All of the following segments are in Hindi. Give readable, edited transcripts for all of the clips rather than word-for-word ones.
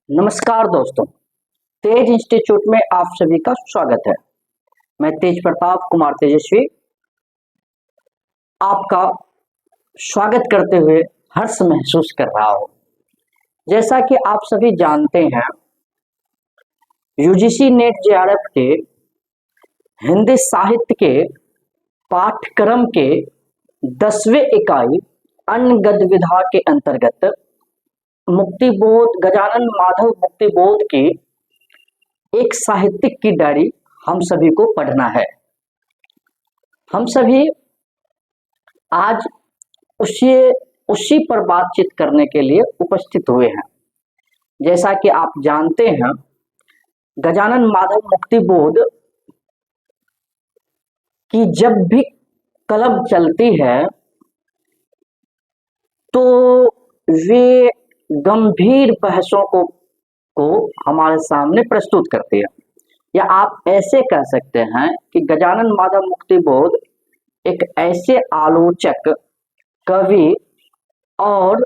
नमस्कार दोस्तों, तेज इंस्टीट्यूट में आप सभी का स्वागत है। मैं तेज प्रताप कुमार तेजस्वी आपका स्वागत करते हुए हर्ष महसूस कर रहा हूं। जैसा कि आप सभी जानते हैं, यूजीसी नेट जेआरएफ के हिंदी साहित्य के पाठ्यक्रम के 10वें इकाई अन्य गद्य विधा के अंतर्गत मुक्तिबोध गजानन माधव मुक्तिबोध की एक साहित्यिक की डायरी हम सभी को पढ़ना है। हम सभी आज उसी पर बातचीत करने के लिए उपस्थित हुए हैं। जैसा कि आप जानते हैं, गजानन माधव मुक्तिबोध की जब भी कलम चलती है तो वे गंभीर बहसों को हमारे सामने प्रस्तुत करती है, या आप ऐसे कह सकते हैं कि गजानन माधव मुक्तिबोध एक ऐसे आलोचक, कवि और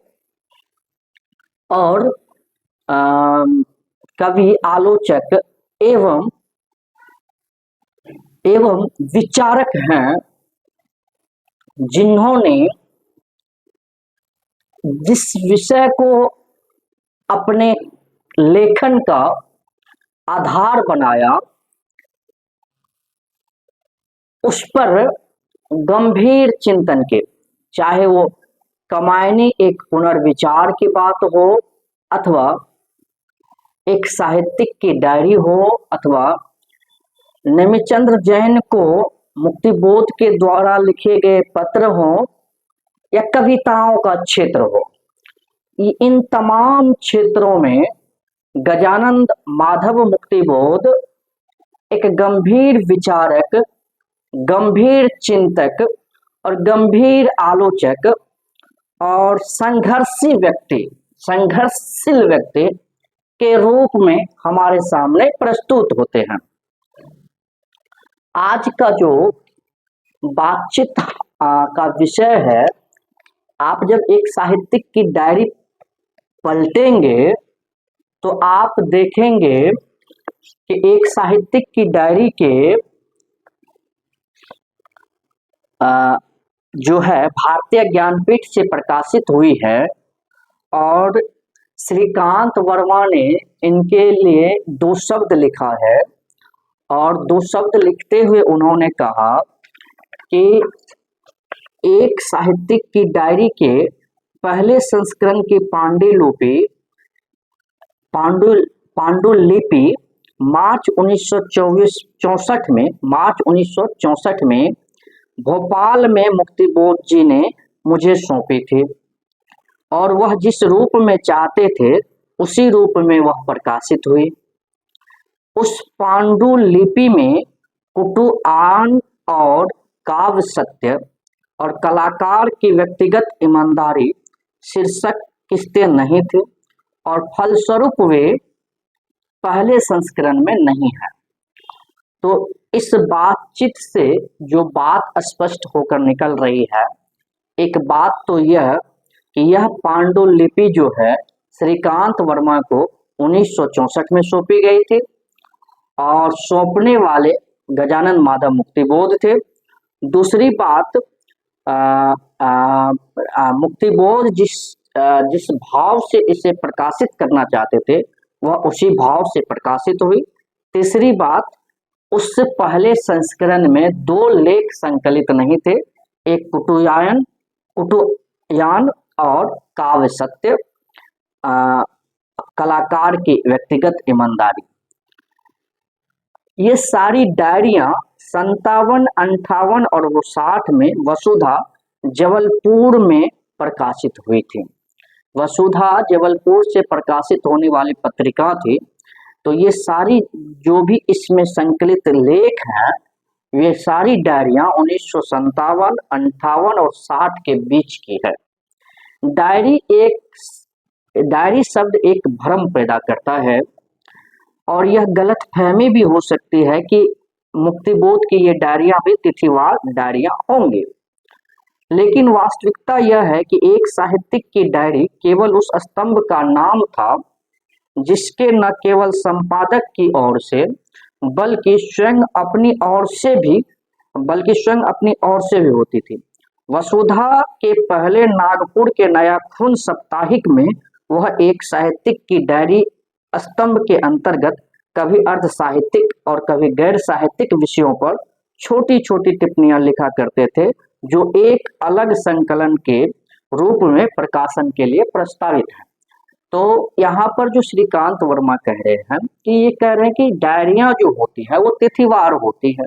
कवि, आलोचक एवं विचारक हैं जिन्होंने जिस विषय को अपने लेखन का आधार बनाया उस पर गंभीर चिंतन के, चाहे वो कमायनी एक पुनर्विचार की बात हो, अथवा एक साहित्यिक की डायरी हो, अथवा नेमिचंद्र जैन को मुक्तिबोध के द्वारा लिखे गए पत्र हो, या कविताओं का क्षेत्र हो। इन तमाम क्षेत्रों में गजानन माधव मुक्तिबोध एक गंभीर विचारक, गंभीर चिंतक और गंभीर आलोचक और संघर्षशील व्यक्ति के रूप में हमारे सामने प्रस्तुत होते हैं। आज का जो बातचीत का विषय है, आप जब एक साहित्यिक की डायरी पलटेंगे तो आप देखेंगे कि एक साहित्यिक की डायरी के जो है भारतीय ज्ञानपीठ से प्रकाशित हुई है, और श्रीकांत वर्मा ने इनके लिए 2 शब्द लिखा है, और 2 शब्द लिखते हुए उन्होंने कहा कि एक साहित्यिक की डायरी के पहले संस्करण की पांडुलिपि मार्च 1964 में भोपाल में मुक्तिबोध जी ने मुझे सौंपी थी, और वह जिस रूप में चाहते थे उसी रूप में वह प्रकाशित हुई। उस पांडुलिपि में कुटुआन और काव्य सत्य और कलाकार की व्यक्तिगत ईमानदारी शीर्षक किस्तें नहीं थे, और फलस्वरूप वे पहले संस्करण में नहीं है। तो इस बातचीत से जो बात स्पष्ट होकर निकल रही है, एक बात तो यह कि यह पांडुलिपि जो है श्रीकांत वर्मा को 1964 में सौंपी गई थी, और सौंपने वाले गजानन माधव मुक्तिबोध थे। दूसरी बात, मुक्तिबोध जिस भाव से इसे प्रकाशित करना चाहते थे वह उसी भाव से प्रकाशित हुई। तीसरी बात, उससे पहले संस्करण में 2 लेख संकलित नहीं थे, एक कुटुयान और काव्य सत्य, कलाकार की व्यक्तिगत ईमानदारी। ये सारी डायरियां 57, 58 और 60 में वसुधा जबलपुर में प्रकाशित हुई थी। वसुधा जबलपुर से प्रकाशित होने वाली पत्रिका थी। तो ये सारी जो भी इसमें संकलित लेख हैं, वे सारी डायरियां 1957, 58 और 60 के बीच की है। डायरी शब्द एक भ्रम पैदा करता है, और यह गलतफहमी भी हो सकती है कि मुक्तिबोध की ये डायरियां भी तिथिवार डायरियां होंगी। लेकिन वास्तविकता यह है कि एक साहित्यिक की डायरी केवल उस स्तंभ का नाम था जिसके न केवल संपादक की ओर से बल्कि स्वयं अपनी ओर से भी होती थी। वसुधा के पहले नागपुर के नया खून साप्ताहिक में वह एक साहित्यिक की डायरी स्तंभ के अंतर्गत कभी अर्ध साहित्यिक और कभी गैर साहित्यिक विषयों पर छोटी छोटी टिप्पणियां लिखा करते थे, जो एक अलग संकलन के रूप में प्रकाशन के लिए प्रस्तावित है। तो यहाँ पर जो श्रीकांत वर्मा कह रहे हैं कि ये कह रहे हैं कि डायरियां जो होती है वो तिथिवार होती है,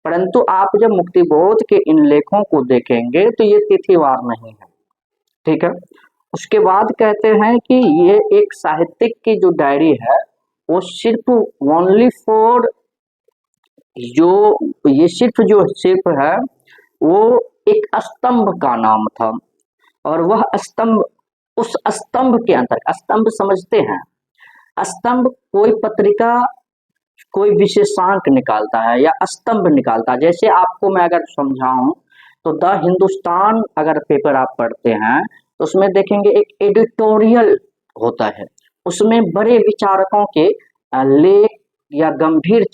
परंतु आप जब मुक्तिबोध के इन लेखों को देखेंगे तो ये तिथिवार नहीं है। ठीक है। उसके बाद कहते हैं कि ये एक साहित्यिक की जो डायरी है वो सिर्फ ओनली फॉर सिर्फ है वो एक स्तंभ का नाम था, और वह स्तंभ, उस स्तंभ के अंतर, स्तंभ समझते हैं, स्तंभ कोई पत्रिका कोई विशेषांक निकालता है या स्तंभ निकालता है। जैसे आपको मैं अगर समझाऊं तो द हिंदुस्तान अगर पेपर आप पढ़ते हैं तो उसमें देखेंगे एक एडिटोरियल होता है, उसमें बड़े विचारकों के लेख या गंभीर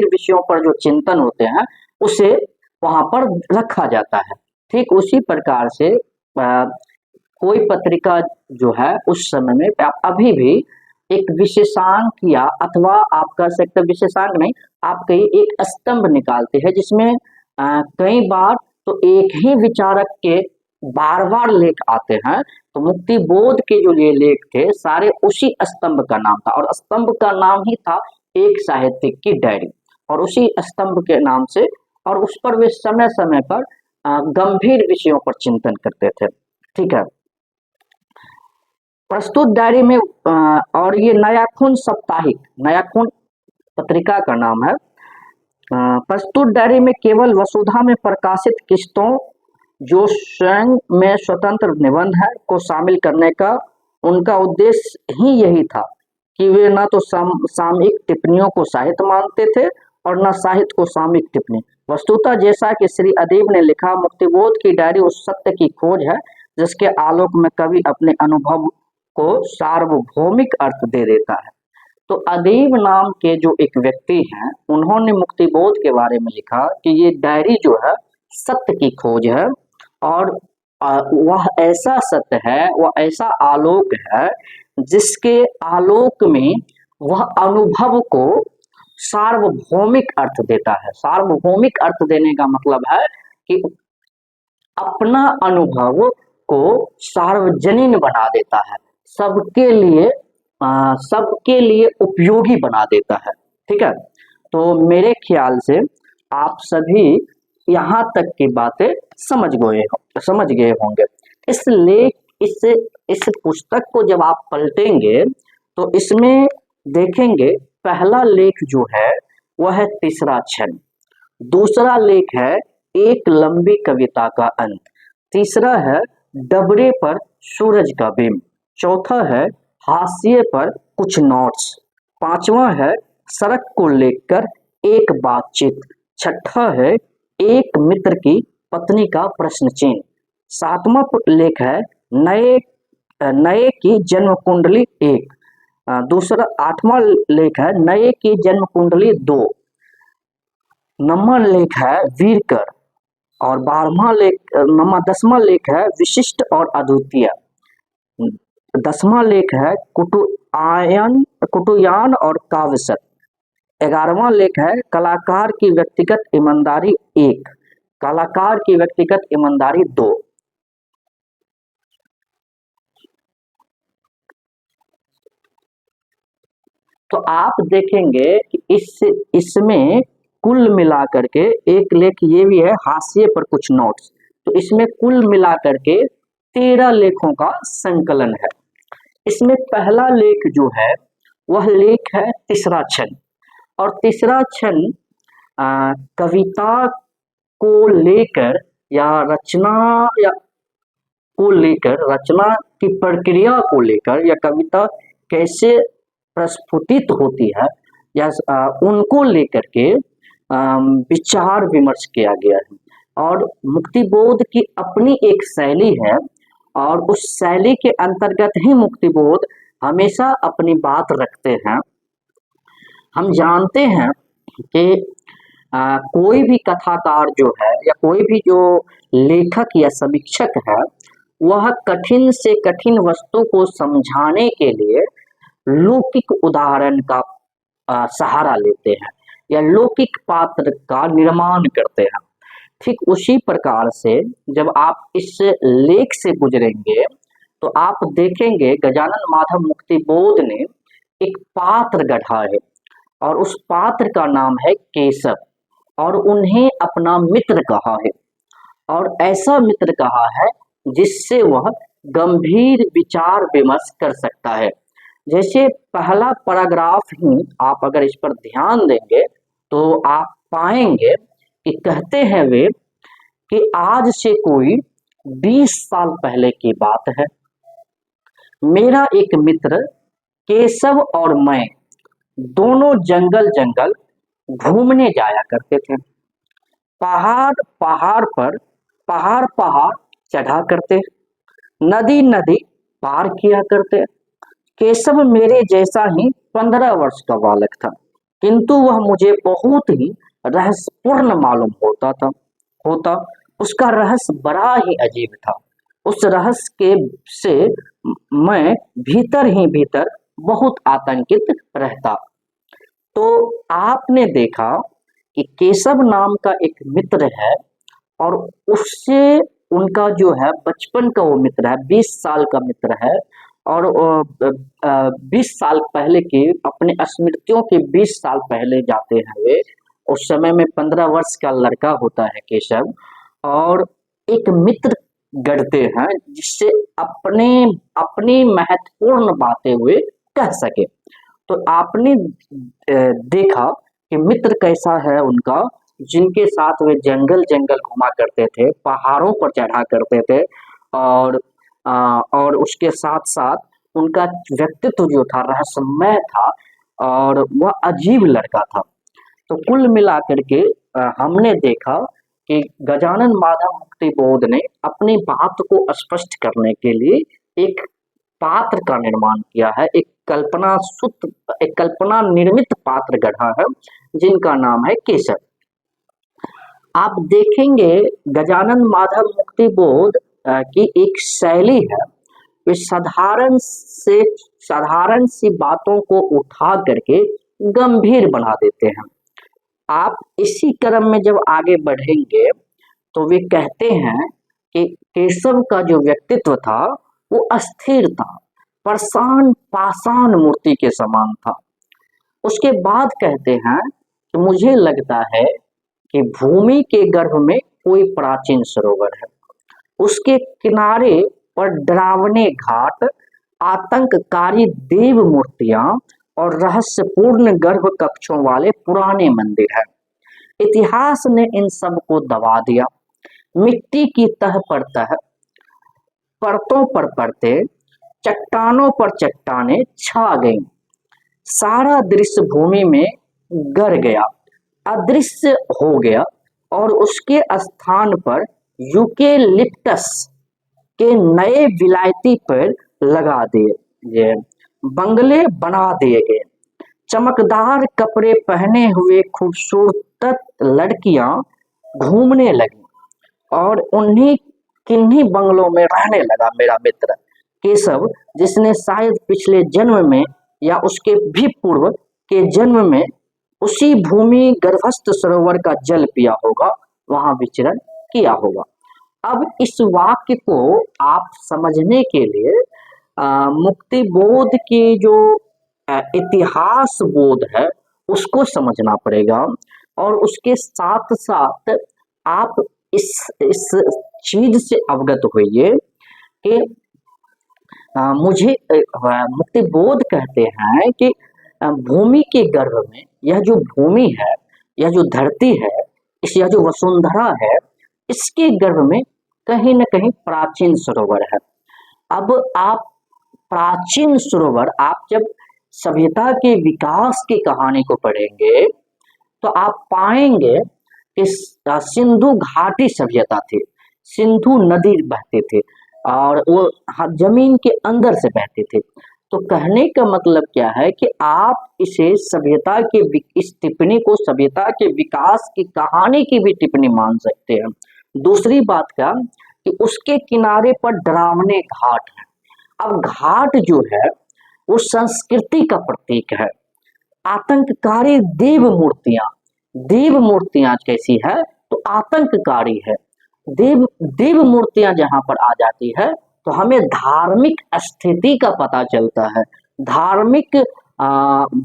विषयों पर जो चिंतन होते हैं उसे वहां पर रखा जाता है। ठीक उसी प्रकार से कोई पत्रिका जो है उस समय में अभी भी एक विशेषांक या अथवा आप कह सकते विशेषांक नहीं, आप कहीं एक स्तंभ निकालते हैं जिसमें कई बार तो एक ही विचारक के बार बार लेख आते हैं। तो मुक्तिबोध के जो ये लेख थे सारे उसी स्तंभ का नाम था, और स्तंभ का नाम ही था एक साहित्यिक की डायरी, और उसी स्तंभ के नाम से, और उस पर वे समय समय पर गंभीर विषयों पर चिंतन करते थे। ठीक है। प्रस्तुत डायरी में और ये नया खून साप्ताहिक, नया खून पत्रिका का नाम है। प्रस्तुत डायरी में केवल वसुधा में प्रकाशित किस्तों जो स्वयं में स्वतंत्र निबंध है को शामिल करने का उनका उद्देश्य ही यही था कि वे न तो सामयिक टिप्पणियों को साहित्य मानते थे और न साहित्य को सामयिक टिप्पणी। वस्तुतः जैसा कि श्री अदीब ने लिखा, मुक्तिबोध की डायरी उस सत्य की खोज है जिसके आलोक में कवि अपने अनुभव को सार्वभौमिक अर्थ दे देता है। तो अदीब नाम के जो एक व्यक्ति हैं उन्होंने मुक्तिबोध के बारे में लिखा कि ये डायरी जो है सत्य की खोज है, और वह ऐसा सत्य है, वह ऐसा आलोक है जिसके आलोक में वह अनुभव को सार्वभौमिक अर्थ देता है। सार्वभौमिक अर्थ देने का मतलब है कि अपना अनुभव को सार्वजनीन बना देता है, सबके लिए उपयोगी बना देता है। ठीक है। तो मेरे ख्याल से आप सभी यहाँ तक की बातें समझ गए होंगे। इस पुस्तक को जब आप पलटेंगे तो इसमें देखेंगे पहला लेख जो है वह है तीसरा क्षण, दूसरा लेख है एक लंबी कविता का अंत, तीसरा है डबरे पर सूरज का बिंब, चौथा है हाशिए पर कुछ नोट्स, पांचवा है सड़क को लेकर एक बातचीत, छठा है एक मित्र की पत्नी का प्रश्न चिन्ह, सातवां लेख है नए की जन्म कुंडली एक, दूसरा आठवां लेख है नए की जन्म कुंडली 2, नौवां लेख है वीरकर, और 10वां लेख है विशिष्ट और अद्वितीय, 10वां लेख है कुटुयान और काव्यसत, 11वां लेख है कलाकार की व्यक्तिगत ईमानदारी 1, कलाकार की व्यक्तिगत ईमानदारी 2। तो आप देखेंगे कि इसमें कुल मिलाकर के एक लेख ये भी है हाशिए पर कुछ नोट्स, तो इसमें कुल मिलाकर के 13 लेखों का संकलन है। इसमें पहला लेख जो है वह लेख है तीसरा क्षण, और तीसरा क्षण कविता को लेकर या रचना की प्रक्रिया को लेकर या कविता कैसे प्रस्फुटित होती है या उनको लेकर के विचार विमर्श किया गया है। और मुक्तिबोध की अपनी एक शैली है, और उस शैली के अंतर्गत ही मुक्तिबोध हमेशा अपनी बात रखते हैं। हम जानते हैं कि कोई भी कथाकार जो है या कोई भी जो लेखक या समीक्षक है, वह कठिन से कठिन वस्तु को समझाने के लिए लौकिक उदाहरण का सहारा लेते हैं या लौकिक पात्र का निर्माण करते हैं। ठीक उसी प्रकार से जब आप इस लेख से गुजरेंगे तो आप देखेंगे गजानन माधव मुक्तिबोध ने एक पात्र गढ़ा है और उस पात्र का नाम है केशव, और उन्हें अपना मित्र कहा है, और ऐसा मित्र कहा है जिससे वह गंभीर विचार विमर्श कर सकता है। जैसे पहला पैराग्राफ ही आप अगर इस पर ध्यान देंगे तो आप पाएंगे कि कहते हैं वे कि आज से कोई 20 साल पहले की बात है, मेरा एक मित्र केशव और मैं दोनों जंगल जंगल घूमने जाया करते थे। पहाड़ पहाड़ चढ़ा करते, नदी नदी पार किया करते। केशव मेरे जैसा ही 15 वर्ष का बालक था, किंतु वह मुझे बहुत ही रहस्यपूर्ण मालूम होता। उसका रहस्य बड़ा ही अजीब था। उस रहस्य के से मैं भीतर ही भीतर बहुत आतंकित रहता। तो आपने देखा कि केशव नाम का एक मित्र है और उससे उनका जो है बचपन का वो मित्र है, 20 साल का मित्र है, और 20 साल पहले के अपने स्मृतियों के 20 साल पहले जाते हैं वे। उस समय में 15 वर्ष का लड़का होता है केशव, और एक मित्र गढ़ते हैं जिससे अपनी महत्वपूर्ण बातें हुए कह सके। तो आपने देखा कि मित्र कैसा है उनका, जिनके साथ वे जंगल जंगल घुमा करते थे, पहाड़ों पर चढ़ा करते थे, और उसके साथ साथ उनका व्यक्तित्व जो था रहस्यमय था और वह अजीब लड़का था। तो कुल मिलाकर के हमने देखा कि गजानन माधव मुक्तिबोध ने अपनी बात को स्पष्ट करने के लिए एक पात्र का निर्माण किया है, एक कल्पना निर्मित पात्र गढ़ा है जिनका नाम है केशव। आप देखेंगे गजानन माधव मुक्तिबोध की एक शैली है, वे साधारण सी बातों को उठा करके गंभीर बना देते हैं। आप इसी क्रम में जब आगे बढ़ेंगे तो वे कहते हैं कि केशव का जो व्यक्तित्व था वो अस्थिर था, पाषाण मूर्ति के समान था। उसके बाद कहते हैं कि मुझे लगता है कि भूमि के गर्भ में कोई प्राचीन सरोवर है, उसके किनारे पर डरावने घाट, आतंककारी देव मूर्तियां और रहस्यपूर्ण गर्भ कक्षों वाले पुराने मंदिर है। इतिहास ने इन सब को दबा दिया। मिट्टी की तह पर तह, परतों पर परतें, चट्टानों पर चट्टानें छा गईं। सारा दृश्य भूमि में गर गया, अदृश्य हो गया, और उसके स्थान पर यूकेलिप्टस के नए विलायती पेड़ लगा दिए, बंगले बना दिए गए। चमकदार कपड़े पहने हुए खूबसूरत लड़कियां घूमने लगी और उन्हीं किन्हीं बंगलों में रहने लगा मेरा मित्र केशव, जिसने शायद पिछले जन्म में या उसके भी पूर्व के जन्म में उसी भूमि गर्भस्थ सरोवर का जल पिया होगा, वहां विचरण किया होगा। अब इस वाक्य को आप समझने के लिए मुक्तिबोध की जो इतिहास बोध है उसको समझना पड़ेगा, और उसके साथ साथ आप इस चीज से अवगत होइए कि मुझे मुक्तिबोध कहते हैं कि भूमि के गर्भ में यह जो भूमि है, यह जो धरती है, यह जो वसुंधरा है, इसके गर्भ में कहीं न कहीं प्राचीन सरोवर है। अब आप प्राचीन सरोवर, आप जब सभ्यता के विकास की कहानी को पढ़ेंगे तो आप पाएंगे कि सिंधु घाटी सभ्यता थी, सिंधु नदी बहते थे और वो जमीन के अंदर से बहते थे। तो कहने का मतलब क्या है कि आप इसे सभ्यता के इस टिप्पणी को सभ्यता के विकास की कहानी की भी टिप्पणी मान सकते हैं। दूसरी बात क्या कि उसके किनारे पर डरावने घाट हैं। अब घाट जो है वो संस्कृति का प्रतीक है। आतंककारी देव मूर्तियां कैसी है तो आतंककारी है। देव मूर्तियां जहां पर आ जाती है तो हमें धार्मिक स्थिति का पता चलता है, धार्मिक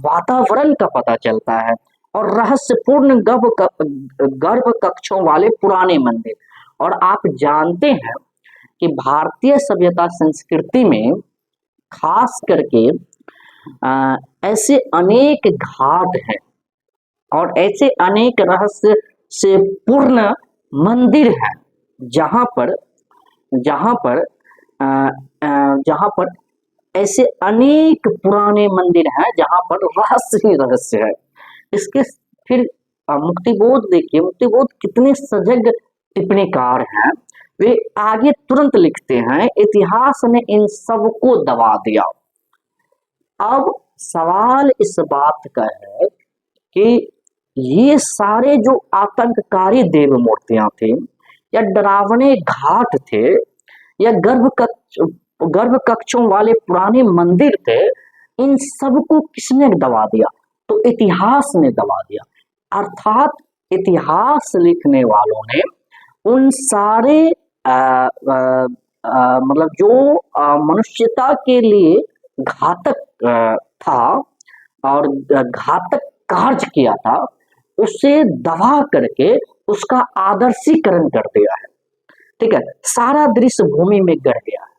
वातावरण का पता चलता है। और रहस्यपूर्ण गर्भ कक्षों वाले पुराने मंदिर। और आप जानते हैं कि भारतीय सभ्यता संस्कृति में खास करके ऐसे अनेक घाट हैं और ऐसे अनेक रहस्य से पूर्ण मंदिर हैं जहां पर जहां पर जहां पर ऐसे अनेक पुराने मंदिर हैं जहां पर रहस्य ही रहस्य है। इसके फिर मुक्तिबोध देखिए, मुक्तिबोध कितने सजग टिप्पणीकार हैं। वे आगे तुरंत लिखते हैं, इतिहास ने इन सबको दबा दिया। अब सवाल इस बात का है कि ये सारे जो आतंककारी देव मूर्तियां थी या डरावने घाट थे या गर्भ कक्षों वाले पुराने मंदिर थे, इन सबको किसने दबा दिया? तो इतिहास ने दबा दिया। अर्थात इतिहास लिखने वालों ने उन सारे मतलब जो मनुष्यता के लिए घातक था और घातक कार्य किया था, उसे दबा करके उसका आदर्शीकरण कर दिया है। ठीक है, सारा दृश्य भूमि में गड़ गया है।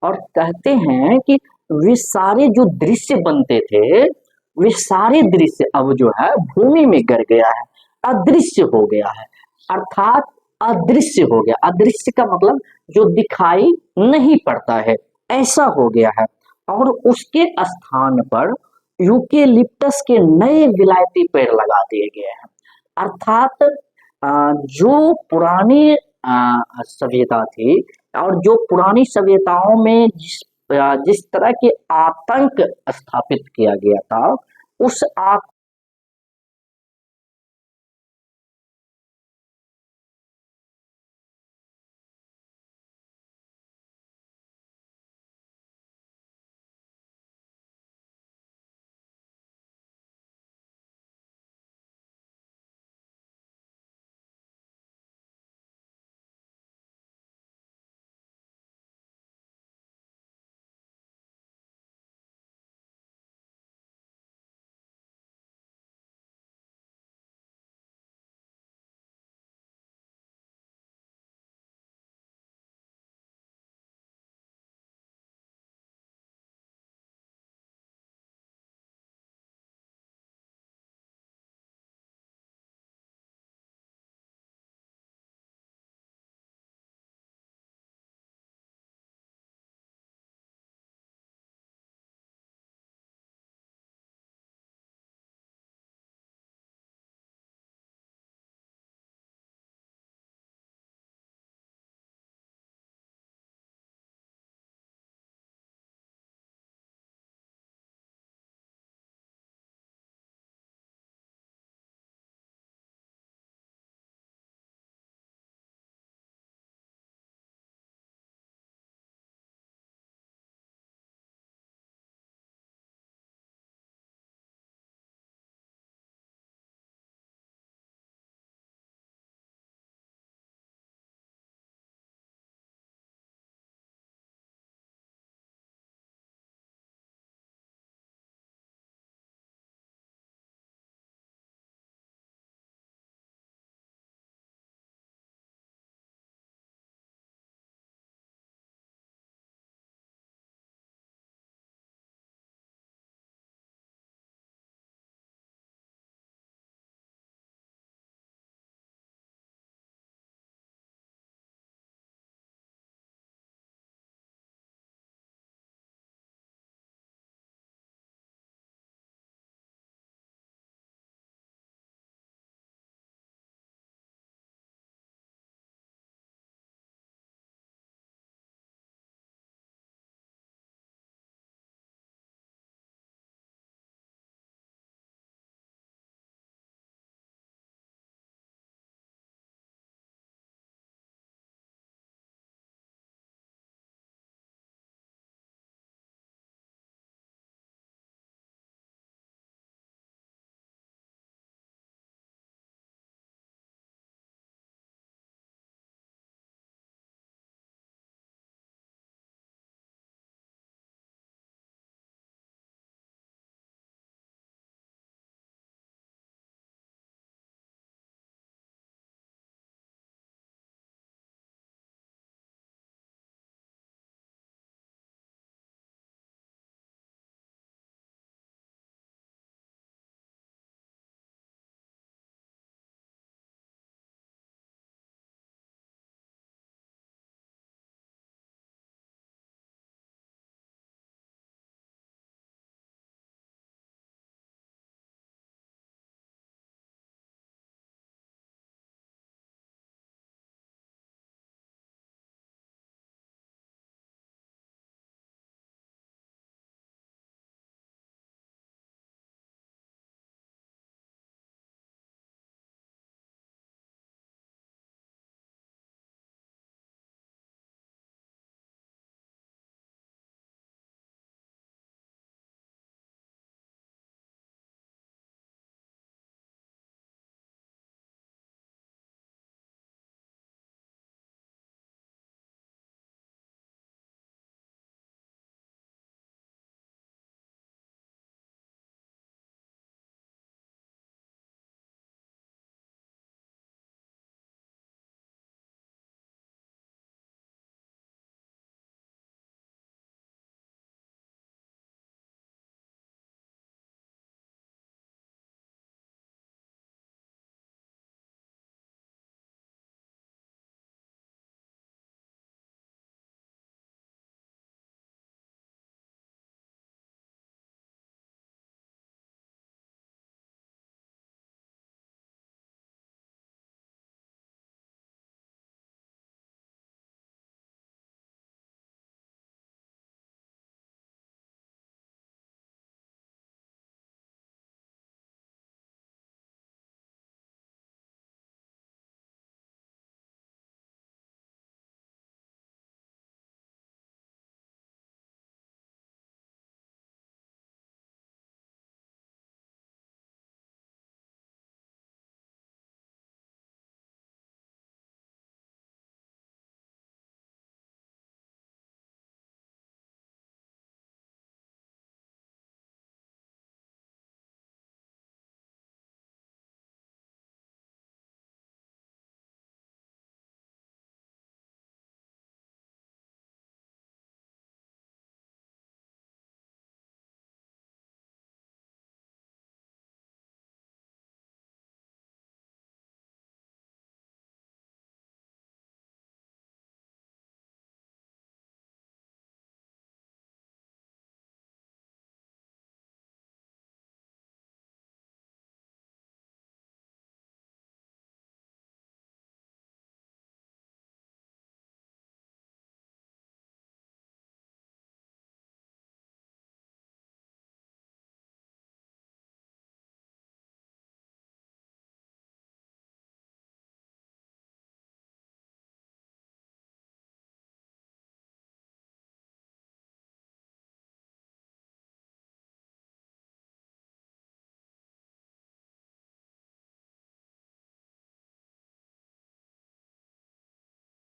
और कहते हैं कि वे सारे जो दृश्य बनते थे, वे सारे दृश्य अब जो है भूमि में गिर गया है, अदृश्य हो गया है। अर्थात अदृश्य हो गया। अदृश्य का मतलब जो दिखाई नहीं पड़ता है, ऐसा हो गया है। और उसके स्थान पर यूकेलिप्टस के नए विलायती पेड़ लगा दिए गए हैं। अर्थात जो पुरानी सभ्यता थी और जो पुरानी सभ्यताओं में जिस तरह के आतंक स्थापित किया गया था, उस